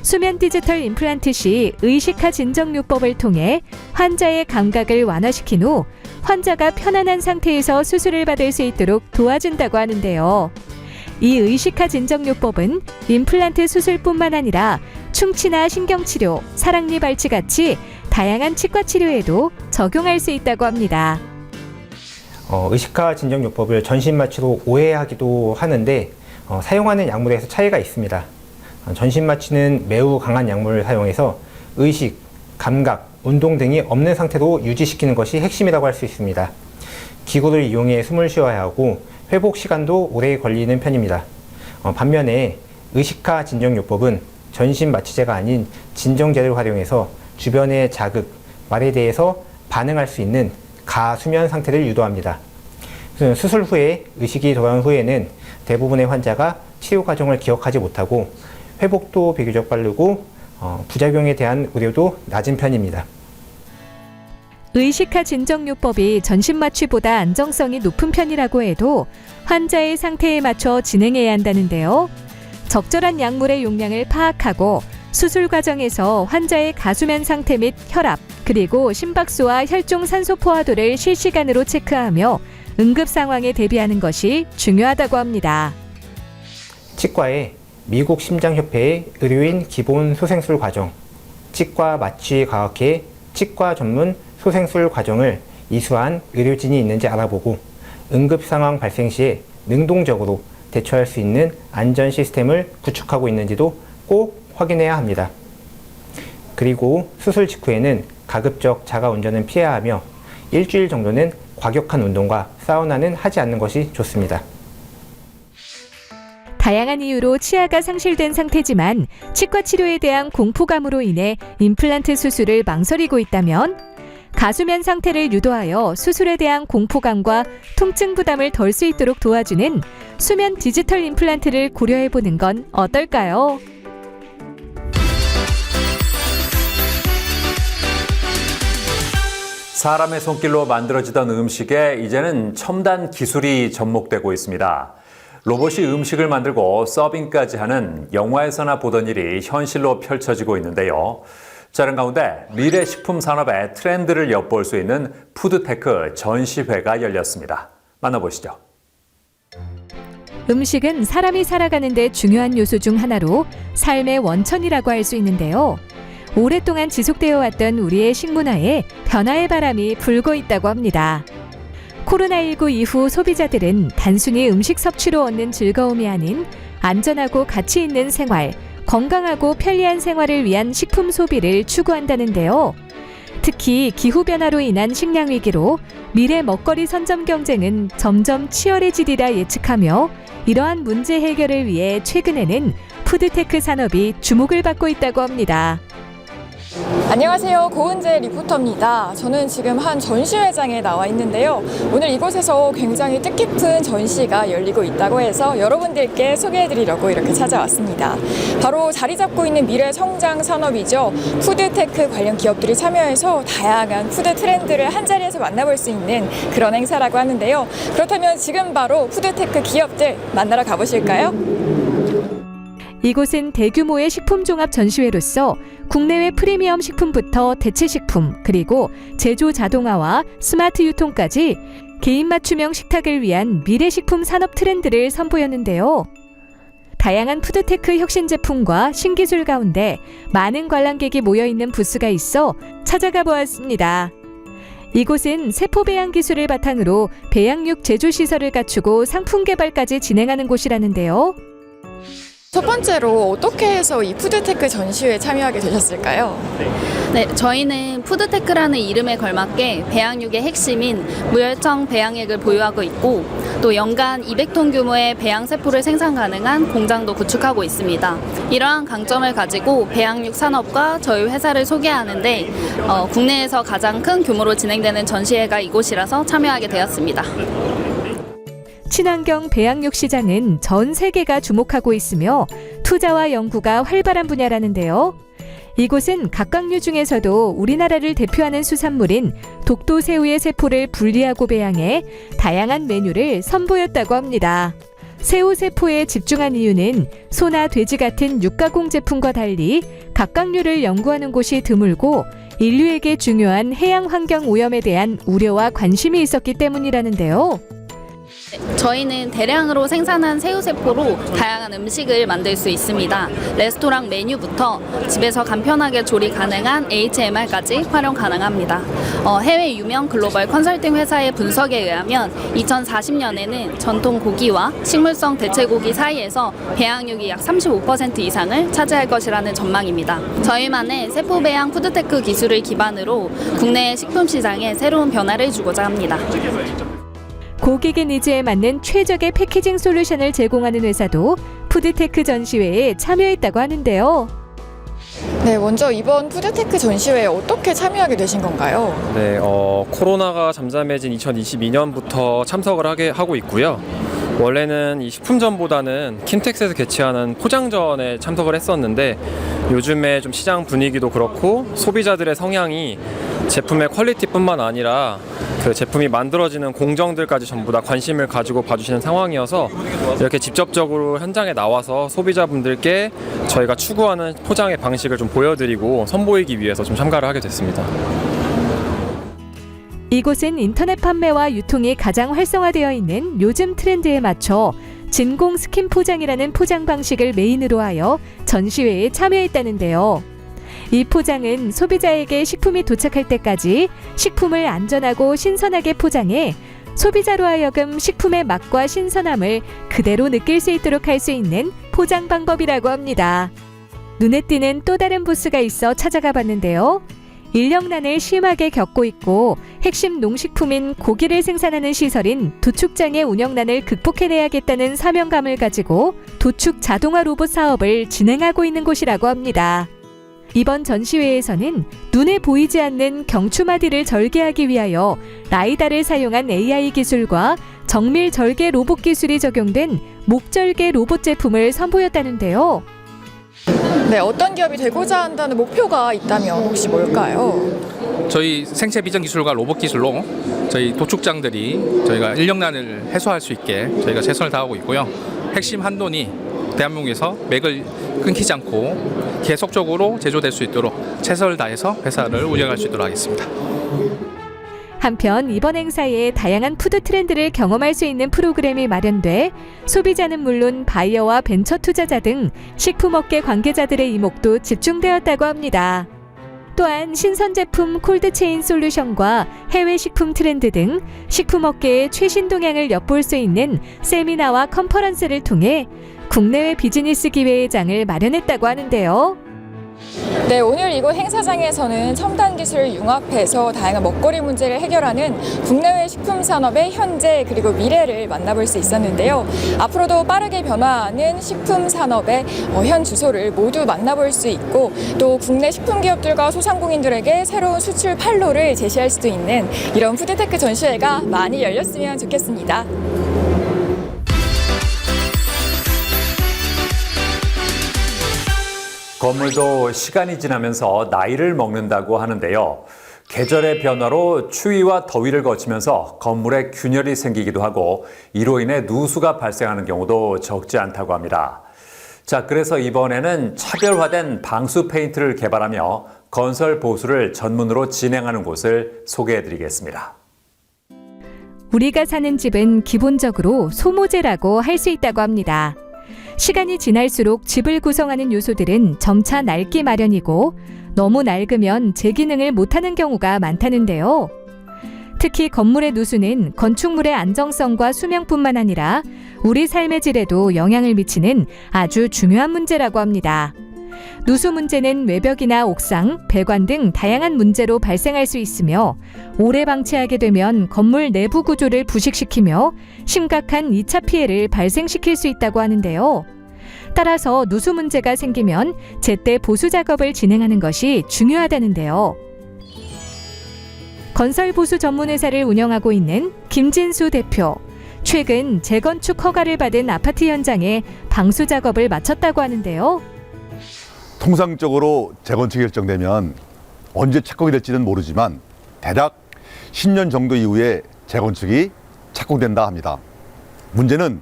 수면 디지털 임플란트 시 의식화 진정요법을 통해 환자의 감각을 완화시킨 후 환자가 편안한 상태에서 수술을 받을 수 있도록 도와준다고 하는데요. 이 의식화 진정요법은 임플란트 수술뿐만 아니라 충치나 신경치료, 사랑니 발치 같이 다양한 치과 치료에도 적용할 수 있다고 합니다. 의식화 진정요법을 전신마취로 오해하기도 하는데 사용하는 약물에서 차이가 있습니다. 전신마취는 매우 강한 약물을 사용해서 의식, 감각, 운동 등이 없는 상태로 유지시키는 것이 핵심이라고 할 수 있습니다. 기구를 이용해 숨을 쉬어야 하고 회복 시간도 오래 걸리는 편입니다. 반면에 의식화 진정요법은 전신 마취제가 아닌 진정제를 활용해서 주변의 자극, 말에 대해서 반응할 수 있는 가수면 상태를 유도합니다. 수술 후에 의식이 돌아온 후에는 대부분의 환자가 치료 과정을 기억하지 못하고 회복도 비교적 빠르고 부작용에 대한 우려도 낮은 편입니다. 의식화 진정요법이 전신마취보다 안정성이 높은 편이라고 해도 환자의 상태에 맞춰 진행해야 한다는데요. 적절한 약물의 용량을 파악하고 수술 과정에서 환자의 가수면 상태 및 혈압, 그리고 심박수와 혈중 산소 포화도를 실시간으로 체크하며 응급 상황에 대비하는 것이 중요하다고 합니다. 치과의 미국 심장협회의 의료인 기본 소생술 과정, 치과 마취과학회 치과 전문 소생술 과정을 이수한 의료진이 있는지 알아보고 응급 상황 발생 시에 능동적으로 대처할 수 있는 안전 시스템을 구축하고 있는지도 꼭 확인해야 합니다. 그리고 수술 직후에는 가급적 자가 운전은 피해야 하며 일주일 정도는 과격한 운동과 사우나는 하지 않는 것이 좋습니다. 다양한 이유로 치아가 상실된 상태지만 치과 치료에 대한 공포감으로 인해 임플란트 수술을 망설이고 있다면 가수면 상태를 유도하여 수술에 대한 공포감과 통증 부담을 덜 수 있도록 도와주는 수면 디지털 임플란트를 고려해보는 건 어떨까요? 사람의 손길로 만들어지던 음식에 이제는 첨단 기술이 접목되고 있습니다. 로봇이 음식을 만들고 서빙까지 하는 영화에서나 보던 일이 현실로 펼쳐지고 있는데요. 자, 이런 가운데 미래 식품 산업의 트렌드를 엿볼 수 있는 푸드테크 전시회가 열렸습니다. 만나보시죠. 음식은 사람이 살아가는 데 중요한 요소 중 하나로 삶의 원천이라고 할 수 있는데요. 오랫동안 지속되어 왔던 우리의 식문화에 변화의 바람이 불고 있다고 합니다. 코로나19 이후 소비자들은 단순히 음식 섭취로 얻는 즐거움이 아닌 안전하고 가치 있는 생활, 건강하고 편리한 생활을 위한 식품 소비를 추구한다는데요. 특히 기후변화로 인한 식량 위기로 미래 먹거리 선점 경쟁은 점점 치열해지리라 예측하며 이러한 문제 해결을 위해 최근에는 푸드테크 산업이 주목을 받고 있다고 합니다. 안녕하세요. 고은재 리포터입니다. 저는 지금 한 전시회장에 나와 있는데요. 오늘 이곳에서 굉장히 뜻깊은 전시가 열리고 있다고 해서 여러분들께 소개해드리려고 이렇게 찾아왔습니다. 바로 자리 잡고 있는 미래 성장 산업이죠. 푸드테크 관련 기업들이 참여해서 다양한 푸드 트렌드를 한자리에서 만나볼 수 있는 그런 행사라고 하는데요. 그렇다면 지금 바로 푸드테크 기업들 만나러 가보실까요? 이곳은 대규모의 식품종합 전시회로서 국내외 프리미엄 식품부터 대체식품, 그리고 제조 자동화와 스마트 유통까지 개인 맞춤형 식탁을 위한 미래식품 산업 트렌드를 선보였는데요. 다양한 푸드테크 혁신 제품과 신기술 가운데 많은 관람객이 모여있는 부스가 있어 찾아가 보았습니다. 이곳은 세포 배양 기술을 바탕으로 배양육 제조 시설을 갖추고 상품 개발까지 진행하는 곳이라는데요. 첫 번째로 어떻게 해서 이 푸드테크 전시회에 참여하게 되셨을까요? 네, 저희는 푸드테크라는 이름에 걸맞게 배양육의 핵심인 무혈청 배양액을 보유하고 있고 또 연간 200톤 규모의 배양세포를 생산 가능한 공장도 구축하고 있습니다. 이러한 강점을 가지고 배양육 산업과 저희 회사를 소개하는데 국내에서 가장 큰 규모로 진행되는 전시회가 이곳이라서 참여하게 되었습니다. 친환경 배양육 시장은 전 세계가 주목하고 있으며 투자와 연구가 활발한 분야라는데요. 이곳은 각각류 중에서도 우리나라를 대표하는 수산물인 독도새우의 세포를 분리하고 배양해 다양한 메뉴를 선보였다고 합니다. 새우 세포에 집중한 이유는 소나 돼지 같은 육가공 제품과 달리 각각류를 연구하는 곳이 드물고 인류에게 중요한 해양 환경 오염에 대한 우려와 관심이 있었기 때문이라는데요. 저희는 대량으로 생산한 새우세포로 다양한 음식을 만들 수 있습니다. 레스토랑 메뉴부터 집에서 간편하게 조리 가능한 HMR까지 활용 가능합니다. 해외 유명 글로벌 컨설팅 회사의 분석에 의하면 2040년에는 전통 고기와 식물성 대체고기 사이에서 배양육이 약 35% 이상을 차지할 것이라는 전망입니다. 저희만의 세포 배양 푸드테크 기술을 기반으로 국내 식품 시장에 새로운 변화를 주고자 합니다. 고객의 니즈에 맞는 최적의 패키징 솔루션을 제공하는 회사도 푸드테크 전시회에 참여했다고 하는데요. 네, 먼저 이번 푸드테크 전시회에 어떻게 참여하게 되신 건가요? 네, 코로나가 잠잠해진 2022년부터 참석을 하고 있고요. 원래는 이 식품전보다는 킨텍스에서 개최하는 포장전에 참석을 했었는데 요즘에 좀 시장 분위기도 그렇고 소비자들의 성향이 제품의 퀄리티뿐만 아니라 그 제품이 만들어지는 공정들까지 전부 다 관심을 가지고 봐주시는 상황이어서 이렇게 직접적으로 현장에 나와서 소비자분들께 저희가 추구하는 포장의 방식을 좀 보여드리고 선보이기 위해서 좀 참가를 하게 됐습니다. 이곳은 인터넷 판매와 유통이 가장 활성화되어 있는 요즘 트렌드에 맞춰 진공 스킨 포장이라는 포장 방식을 메인으로 하여 전시회에 참여했다는데요. 이 포장은 소비자에게 식품이 도착할 때까지 식품을 안전하고 신선하게 포장해 소비자로 하여금 식품의 맛과 신선함을 그대로 느낄 수 있도록 할 수 있는 포장 방법이라고 합니다. 눈에 띄는 또 다른 부스가 있어 찾아가 봤는데요. 인력난을 심하게 겪고 있고 핵심 농식품인 고기를 생산하는 시설인 도축장의 운영난을 극복해내야겠다는 사명감을 가지고 도축 자동화 로봇 사업을 진행하고 있는 곳이라고 합니다. 이번 전시회에서는 눈에 보이지 않는 경추마디를 절개하기 위하여 라이다를 사용한 AI 기술과 정밀 절개 로봇 기술이 적용된 목절개 로봇 제품을 선보였다는데요. 네, 어떤 기업이 되고자 한다는 목표가 있다면 혹시 뭘까요? 저희 생체 비전 기술과 로봇 기술로 저희 도축장들이 저희가 인력난을 해소할 수 있게 저희가 최선을 다하고 있고요. 핵심 한돈이 대한민국에서 맥을 끊기지 않고 계속적으로 제조될 수 있도록 최선을 다해서 회사를 운영할 수 있도록 하겠습니다. 한편 이번 행사에 다양한 푸드 트렌드를 경험할 수 있는 프로그램이 마련돼 소비자는 물론 바이어와 벤처 투자자 등 식품업계 관계자들의 이목도 집중되었다고 합니다. 또한 신선 제품 콜드체인 솔루션과 해외 식품 트렌드 등 식품업계의 최신 동향을 엿볼 수 있는 세미나와 컨퍼런스를 통해 국내외 비즈니스 기회의 장을 마련했다고 하는데요. 네, 오늘 이곳 행사장에서는 첨단 기술을 융합해서 다양한 먹거리 문제를 해결하는 국내외 식품 산업의 현재 그리고 미래를 만나볼 수 있었는데요. 앞으로도 빠르게 변화하는 식품 산업의 현 주소를 모두 만나볼 수 있고 또 국내 식품 기업들과 소상공인들에게 새로운 수출 판로를 제시할 수도 있는 이런 푸드테크 전시회가 많이 열렸으면 좋겠습니다. 건물도 시간이 지나면서 나이를 먹는다고 하는데요. 계절의 변화로 추위와 더위를 거치면서 건물에 균열이 생기기도 하고 이로 인해 누수가 발생하는 경우도 적지 않다고 합니다. 자, 그래서 이번에는 차별화된 방수 페인트를 개발하며 건설 보수를 전문으로 진행하는 곳을 소개해드리겠습니다. 우리가 사는 집은 기본적으로 소모재라고 할 수 있다고 합니다. 시간이 지날수록 집을 구성하는 요소들은 점차 낡기 마련이고 너무 낡으면 제 기능을 못하는 경우가 많다는데요. 특히 건물의 누수는 건축물의 안정성과 수명뿐만 아니라 우리 삶의 질에도 영향을 미치는 아주 중요한 문제라고 합니다. 누수 문제는 외벽이나 옥상, 배관 등 다양한 문제로 발생할 수 있으며 오래 방치하게 되면 건물 내부 구조를 부식시키며 심각한 2차 피해를 발생시킬 수 있다고 하는데요. 따라서 누수 문제가 생기면 제때 보수 작업을 진행하는 것이 중요하다는데요. 건설 보수 전문 회사를 운영하고 있는 김진수 대표. 최근 재건축 허가를 받은 아파트 현장에 방수 작업을 마쳤다고 하는데요. 통상적으로 재건축이 결정되면 언제 착공이 될지는 모르지만 대략 10년 정도 이후에 재건축이 착공된다 합니다. 문제는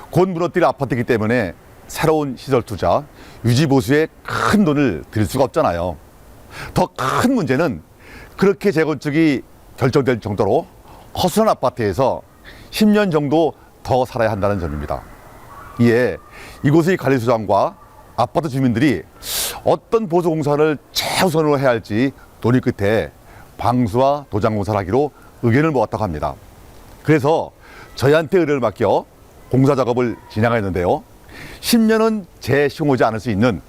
곧 무너뜨릴 아파트이기 때문에 새로운 시설 투자, 유지 보수에 큰 돈을 들일 수가 없잖아요. 더 큰 문제는 그렇게 재건축이 결정될 정도로 허술한 아파트에서 10년 정도 더 살아야 한다는 점입니다. 이에 이곳의 관리소장과 아파트 주민들이 어떤 보수 공사를 최우선으로 해야 할지 논의 끝에 방수와 도장 공사를 하기로 의견을 모았다고 합니다. 그래서 저희한테 의뢰를 맡겨 공사 작업을 진행하였는데요. 10년은 재시공하지 않을 수 있는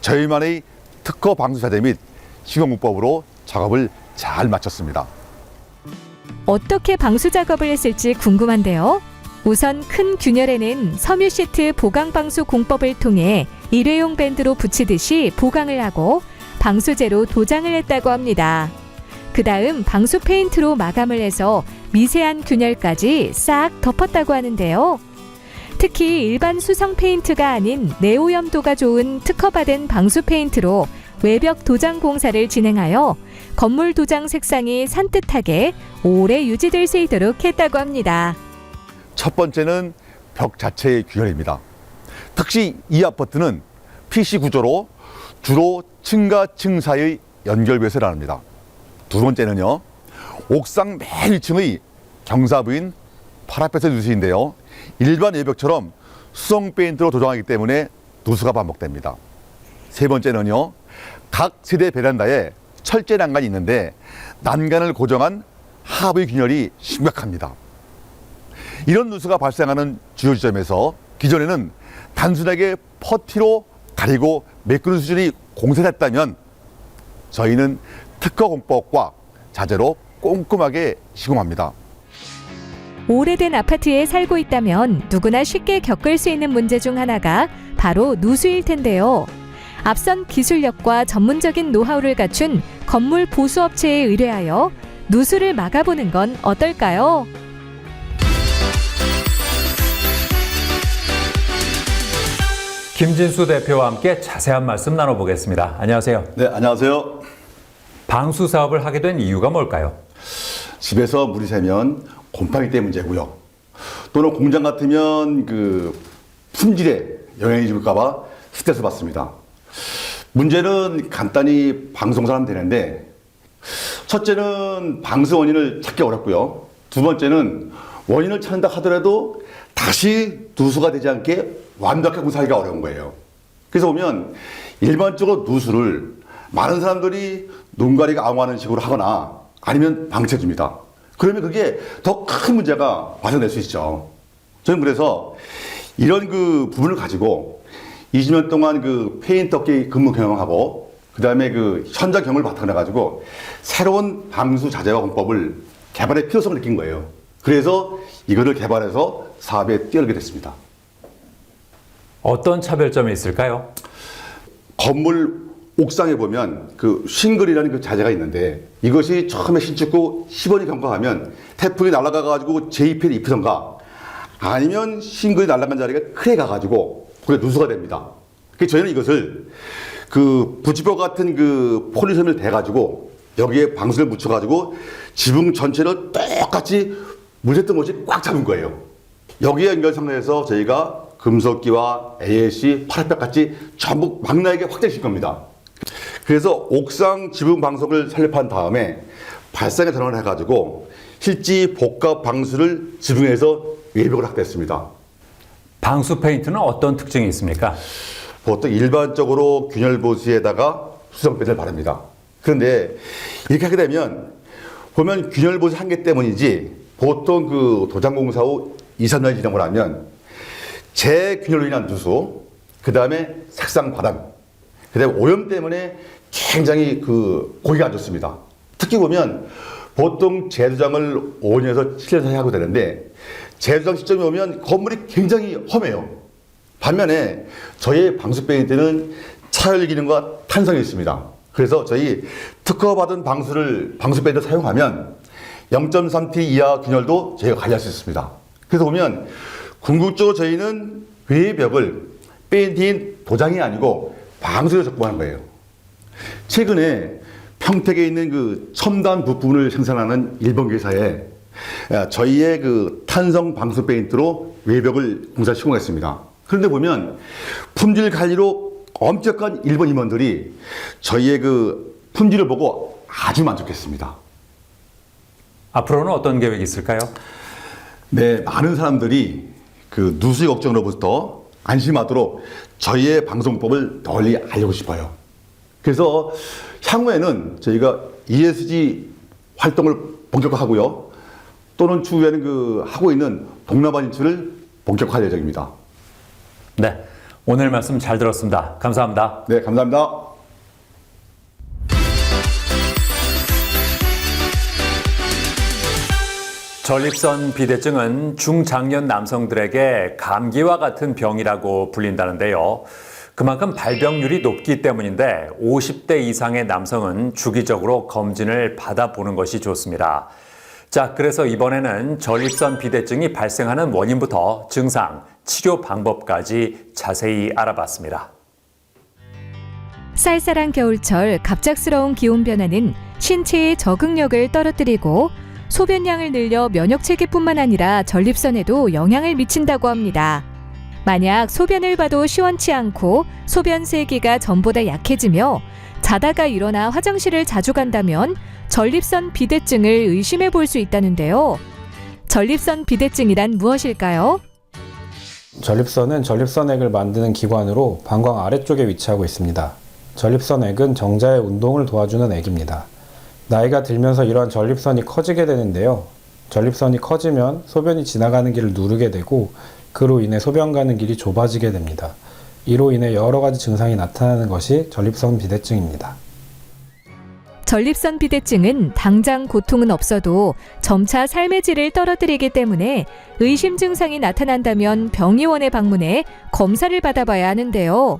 저희만의 특허 방수 세대 및 시공문법으로 작업을 잘 마쳤습니다. 어떻게 방수 작업을 했을지 궁금한데요. 우선 큰 균열에는 섬유 시트 보강 방수 공법을 통해 일회용 밴드로 붙이듯이 보강을 하고 방수제로 도장을 했다고 합니다. 그 다음 방수 페인트로 마감을 해서 미세한 균열까지 싹 덮었다고 하는데요. 특히 일반 수성 페인트가 아닌 내오염도가 좋은 특허받은 방수 페인트로 외벽 도장 공사를 진행하여 건물 도장 색상이 산뜻하게 오래 유지될 수 있도록 했다고 합니다. 첫 번째는 벽 자체의 균열입니다. 특히 이 아파트는 PC 구조로 주로 층과 층 사이의 연결배수를 합니다. 두 번째는요, 옥상 맨 1층의 경사부인 파라페트 누수인데요. 일반 외벽처럼 수성 페인트로 도장하기 때문에 누수가 반복됩니다. 세 번째는요, 각 세대 베란다에 철제 난간이 있는데 난간을 고정한 하부의 균열이 심각합니다. 이런 누수가 발생하는 주요 지점에서 기존에는 단순하게 퍼티로 가리고 메꾸는 수준이 공세됐다면 저희는 특허 공법과 자재로 꼼꼼하게 시공합니다. 오래된 아파트에 살고 있다면 누구나 쉽게 겪을 수 있는 문제 중 하나가 바로 누수일 텐데요. 앞선 기술력과 전문적인 노하우를 갖춘 건물 보수업체에 의뢰하여 누수를 막아보는 건 어떨까요? 김진수 대표와 함께 자세한 말씀 나눠보겠습니다. 안녕하세요. 네, 안녕하세요. 방수 사업을 하게 된 이유가 뭘까요? 집에서 물이 새면 곰팡이 때문에 문제고요. 또는 공장 같으면 그 품질에 영향이 줄까봐 스트레스 받습니다. 문제는 간단히 방수공사하면 되는데, 첫째는 방수 원인을 찾기 어렵고요. 두 번째는 원인을 찾는다 하더라도 다시 누수가 되지 않게 완벽하게 공사하기가 어려운 거예요. 그래서 보면 일반적으로 누수를 많은 사람들이 눈가리가 앙호하는 식으로 하거나 아니면 방치해줍니다. 그러면 그게 더 큰 문제가 발생될 수 있죠. 저는 그래서 이런 그 부분을 가지고 20년 동안 그 페인트 업계 근무 경험하고 그다음에 그 현장 경험을 바탕으로 해가지고 새로운 방수 자재와 공법을 개발의 필요성을 느낀 거예요. 그래서 이거를 개발해서 사업에 뛰어들게 됐습니다. 어떤 차별점이 있을까요? 건물 옥상에 보면 그 싱글이라는 그 자재가 있는데 이것이 처음에 신축후 10원이 경과하면 태풍이 날아가가지고 JP를 입히던가 아니면 싱글이 날아간 자리가 크게 가가지고 거기에 누수가 됩니다. 그래서 저희는 이것을 그 부지포 같은 그 폴리섬을 대가지고 여기에 방수를 묻혀가지고 지붕 전체를 똑같이 물샜던 것이 꽉 잡은 거예요. 여기에 연결상에서 저희가 금속기와 AAC, 파라벽 같이 전부 망라하게 확장시킬 겁니다. 그래서 옥상 지붕 방석을 설립한 다음에 발상에 전환을 해가지고 실지 복합 방수를 지붕에서 외벽을 확대했습니다. 방수 페인트는 어떤 특징이 있습니까? 보통 일반적으로 균열 보수에다가 수성 페인트를 바릅니다. 그런데 이렇게 하게 되면 보면 균열 보수 한계 때문이지 보통 그 도장공사 후 2, 3년이 지나고 나면 재균열로 인한 누수, 그 다음에 색상 바람, 그 다음에 오염 때문에 굉장히 그 고기가 안 좋습니다. 특히 보면 보통 재도장을 5년에서 7년 사이 하고 되는데 재도장 시점이 오면 건물이 굉장히 험해요. 반면에 저희의 방수 페인트는 차열 기능과 탄성이 있습니다. 그래서 저희 특허받은 방수 페인트를 사용하면 0.3T 이하 균열도 저희가 관리할 수 있습니다. 그래서 보면 궁극적으로 저희는 외벽을 페인트인 도장이 아니고 방수로 적공하는 거예요. 최근에 평택에 있는 그 첨단 부품을 생산하는 일본 회사에 저희의 그 탄성 방수 페인트로 외벽을 공사 시공했습니다. 그런데 보면 품질 관리로 엄격한 일본 임원들이 저희의 그 품질을 보고 아주 만족했습니다. 앞으로는 어떤 계획이 있을까요? 네, 많은 사람들이 그 누수 걱정으로부터 안심하도록 저희의 방송법을 널리 알리고 싶어요. 그래서 향후에는 저희가 ESG 활동을 본격화하고요. 또는 추후에는 그 하고 있는 동남아 진출을 본격화할 예정입니다. 네, 오늘 말씀 잘 들었습니다. 감사합니다. 네, 감사합니다. 전립선 비대증은 중장년 남성들에게 감기와 같은 병이라고 불린다는데요. 그만큼 발병률이 높기 때문인데 50대 이상의 남성은 주기적으로 검진을 받아보는 것이 좋습니다. 자, 그래서 이번에는 전립선 비대증이 발생하는 원인부터 증상, 치료 방법까지 자세히 알아봤습니다. 쌀쌀한 겨울철 갑작스러운 기온 변화는 신체의 적응력을 떨어뜨리고 소변량을 늘려 면역체계뿐만 아니라 전립선에도 영향을 미친다고 합니다. 만약 소변을 봐도 시원치 않고 소변 세기가 전보다 약해지며 자다가 일어나 화장실을 자주 간다면 전립선 비대증을 의심해 볼 수 있다는데요. 전립선 비대증이란 무엇일까요? 전립선은 전립선액을 만드는 기관으로 방광 아래쪽에 위치하고 있습니다. 전립선액은 정자의 운동을 도와주는 액입니다. 나이가 들면서 이러한 전립선이 커지게 되는데요. 전립선이 커지면 소변이 지나가는 길을 누르게 되고 그로 인해 소변 가는 길이 좁아지게 됩니다. 이로 인해 여러 가지 증상이 나타나는 것이 전립선 비대증입니다. 전립선 비대증은 당장 고통은 없어도 점차 삶의 질을 떨어뜨리기 때문에 의심 증상이 나타난다면 병의원에 방문해 검사를 받아봐야 하는데요.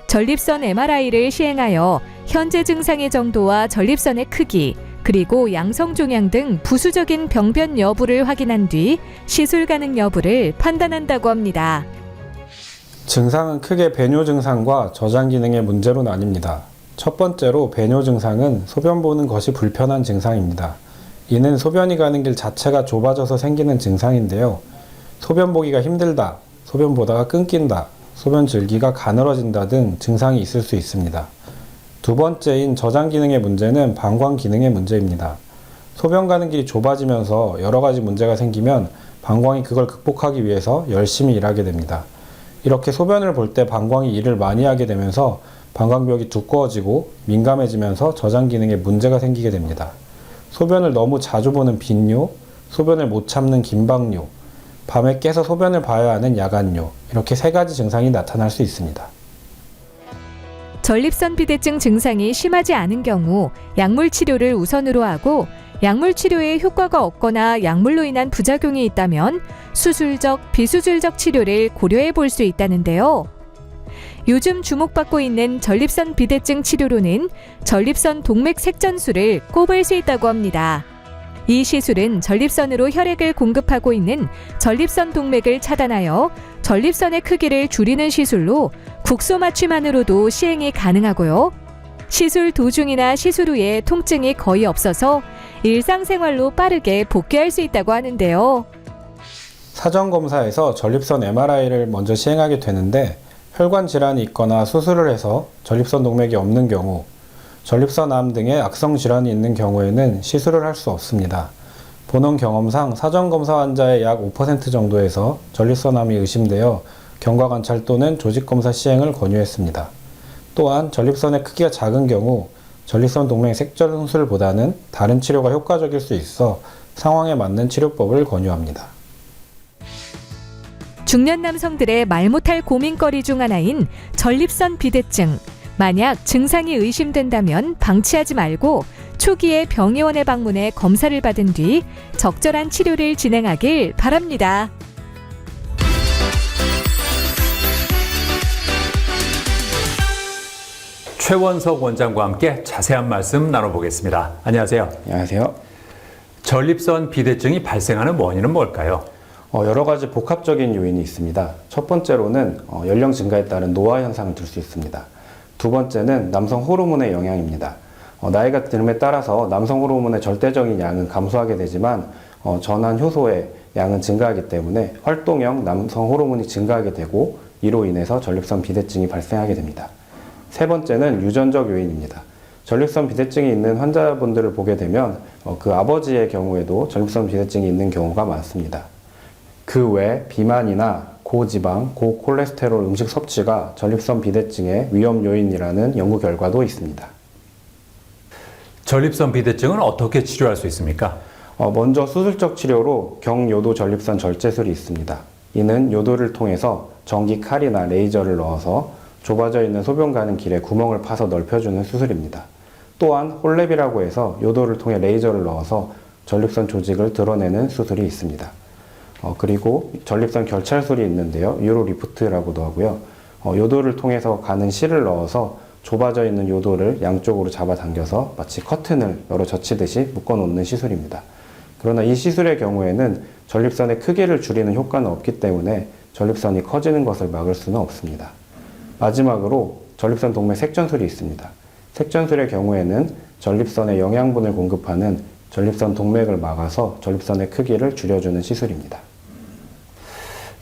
전립선 MRI를 시행하여 현재 증상의 정도와 전립선의 크기, 그리고 양성 종양 등 부수적인 병변 여부를 확인한 뒤 시술 가능 여부를 판단한다고 합니다. 증상은 크게 배뇨 증상과 저장 기능의 문제로 나뉩니다. 첫 번째로 배뇨 증상은 소변 보는 것이 불편한 증상입니다. 이는 소변이 가는 길 자체가 좁아져서 생기는 증상인데요. 소변 보기가 힘들다, 소변 보다가 끊긴다, 소변 줄기가 가늘어진다 등 증상이 있을 수 있습니다. 두 번째인 저장 기능의 문제는 방광 기능의 문제입니다. 소변 가는 길이 좁아지면서 여러 가지 문제가 생기면 방광이 그걸 극복하기 위해서 열심히 일하게 됩니다. 이렇게 소변을 볼 때 방광이 일을 많이 하게 되면서 방광벽이 두꺼워지고 민감해지면서 저장 기능에 문제가 생기게 됩니다. 소변을 너무 자주 보는 빈뇨, 소변을 못 참는 긴박뇨, 밤에 깨서 소변을 봐야 하는 야간뇨, 이렇게 세 가지 증상이 나타날 수 있습니다. 전립선 비대증 증상이 심하지 않은 경우 약물 치료를 우선으로 하고 약물 치료에 효과가 없거나 약물로 인한 부작용이 있다면 수술적, 비수술적 치료를 고려해 볼 수 있다는데요. 요즘 주목받고 있는 전립선 비대증 치료로는 전립선 동맥 색전술을 꼽을 수 있다고 합니다. 이 시술은 전립선으로 혈액을 공급하고 있는 전립선 동맥을 차단하여 전립선의 크기를 줄이는 시술로 국소 마취만으로도 시행이 가능하고요. 시술 도중이나 시술 후에 통증이 거의 없어서 일상생활로 빠르게 복귀할 수 있다고 하는데요. 사전 검사에서 전립선 MRI를 먼저 시행하게 되는데 혈관 질환이 있거나 수술을 해서 전립선 동맥이 없는 경우, 전립선암 등의 악성 질환이 있는 경우에는 시술을 할 수 없습니다. 본원 경험상 사전 검사 환자의 약 5% 정도에서 전립선암이 의심되어 경과 관찰 또는 조직 검사 시행을 권유했습니다. 또한 전립선의 크기가 작은 경우 전립선 동맥 색전술보다는 다른 치료가 효과적일 수 있어 상황에 맞는 치료법을 권유합니다. 중년 남성들의 말 못할 고민거리 중 하나인 전립선 비대증. 만약 증상이 의심된다면 방치하지 말고 초기에 병의원에 방문해 검사를 받은 뒤 적절한 치료를 진행하길 바랍니다. 최원석 원장과 함께 자세한 말씀 나눠보겠습니다. 안녕하세요. 안녕하세요. 전립선 비대증이 발생하는 원인은 뭘까요? 여러 가지 복합적인 요인이 있습니다. 첫 번째로는 연령 증가에 따른 노화 현상을 들 수 있습니다. 두 번째는 남성 호르몬의 영향입니다. 나이가 듦에 따라서 남성 호르몬의 절대적인 양은 감소하게 되지만 전환 효소의 양은 증가하기 때문에 활동형 남성 호르몬이 증가하게 되고 이로 인해서 전립선 비대증이 발생하게 됩니다. 세 번째는 유전적 요인입니다. 전립선 비대증이 있는 환자분들을 보게 되면 그 아버지의 경우에도 전립선 비대증이 있는 경우가 많습니다. 그 외 비만이나 고지방, 고콜레스테롤 음식 섭취가 전립선 비대증의 위험 요인이라는 연구 결과도 있습니다. 전립선 비대증은 어떻게 치료할 수 있습니까? 먼저 수술적 치료로 경요도 전립선 절제술이 있습니다. 이는 요도를 통해서 전기 칼이나 레이저를 넣어서 좁아져 있는 소변 가는 길에 구멍을 파서 넓혀주는 수술입니다. 또한 홀랩이라고 해서 요도를 통해 레이저를 넣어서 전립선 조직을 드러내는 수술이 있습니다. 그리고 전립선 결찰술이 있는데요. 유로 리프트라고도 하고요. 요도를 통해서 가는 실을 넣어서 좁아져 있는 요도를 양쪽으로 잡아당겨서 마치 커튼을 열어 젖히듯이 묶어놓는 시술입니다. 그러나 이 시술의 경우에는 전립선의 크기를 줄이는 효과는 없기 때문에 전립선이 커지는 것을 막을 수는 없습니다. 마지막으로 전립선 동맥 색전술이 있습니다. 색전술의 경우에는 전립선에 영양분을 공급하는 전립선 동맥을 막아서 전립선의 크기를 줄여주는 시술입니다.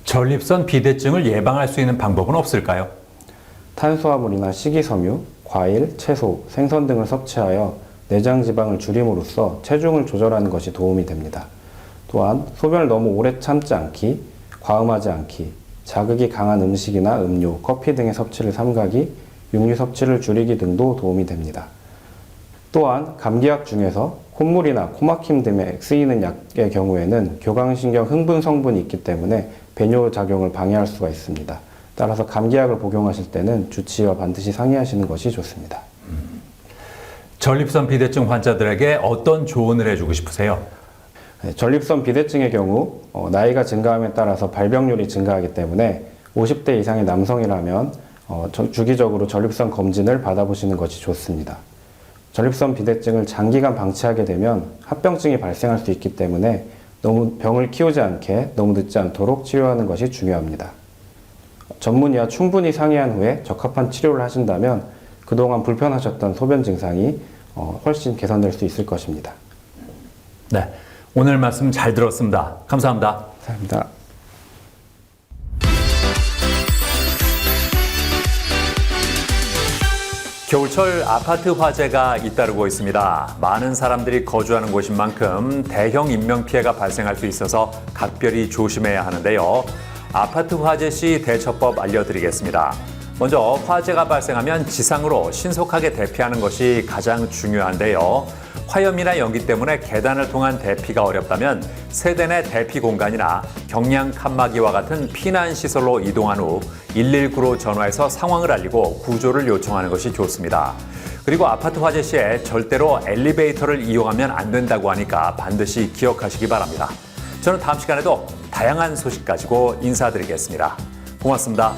전립선 비대증을 예방할 수 있는 방법은 없을까요? 탄수화물이나 식이섬유, 과일, 채소, 생선 등을 섭취하여 내장 지방을 줄임으로써 체중을 조절하는 것이 도움이 됩니다. 또한 소변을 너무 오래 참지 않기, 과음하지 않기, 자극이 강한 음식이나 음료, 커피 등의 섭취를 삼가기, 육류 섭취를 줄이기 등도 도움이 됩니다. 또한 감기약 중에서 콧물이나 코막힘 등에 쓰이는 약의 경우에는 교감신경 흥분 성분이 있기 때문에 배뇨 작용을 방해할 수가 있습니다. 따라서 감기약을 복용하실 때는 주치의와 반드시 상의하시는 것이 좋습니다. 전립선 비대증 환자들에게 어떤 조언을 해주고 싶으세요? 전립선 비대증의 경우 나이가 증가함에 따라서 발병률이 증가하기 때문에 50대 이상의 남성이라면 주기적으로 전립선 검진을 받아보시는 것이 좋습니다. 전립선 비대증을 장기간 방치하게 되면 합병증이 발생할 수 있기 때문에 너무 병을 키우지 않게 너무 늦지 않도록 치료하는 것이 중요합니다. 전문의와 충분히 상의한 후에 적합한 치료를 하신다면 그동안 불편하셨던 소변 증상이 훨씬 개선될 수 있을 것입니다. 네, 오늘 말씀 잘 들었습니다. 감사합니다. 감사합니다. 겨울철 아파트 화재가 잇따르고 있습니다. 많은 사람들이 거주하는 곳인 만큼 대형 인명피해가 발생할 수 있어서 각별히 조심해야 하는데요. 아파트 화재 시 대처법 알려드리겠습니다. 먼저 화재가 발생하면 지상으로 신속하게 대피하는 것이 가장 중요한데요. 화염이나 연기 때문에 계단을 통한 대피가 어렵다면 세대 내 대피 공간이나 경량 칸막이와 같은 피난 시설로 이동한 후 119로 전화해서 상황을 알리고 구조를 요청하는 것이 좋습니다. 그리고 아파트 화재 시에 절대로 엘리베이터를 이용하면 안 된다고 하니까 반드시 기억하시기 바랍니다. 저는 다음 시간에도 다양한 소식 가지고 인사드리겠습니다. 고맙습니다.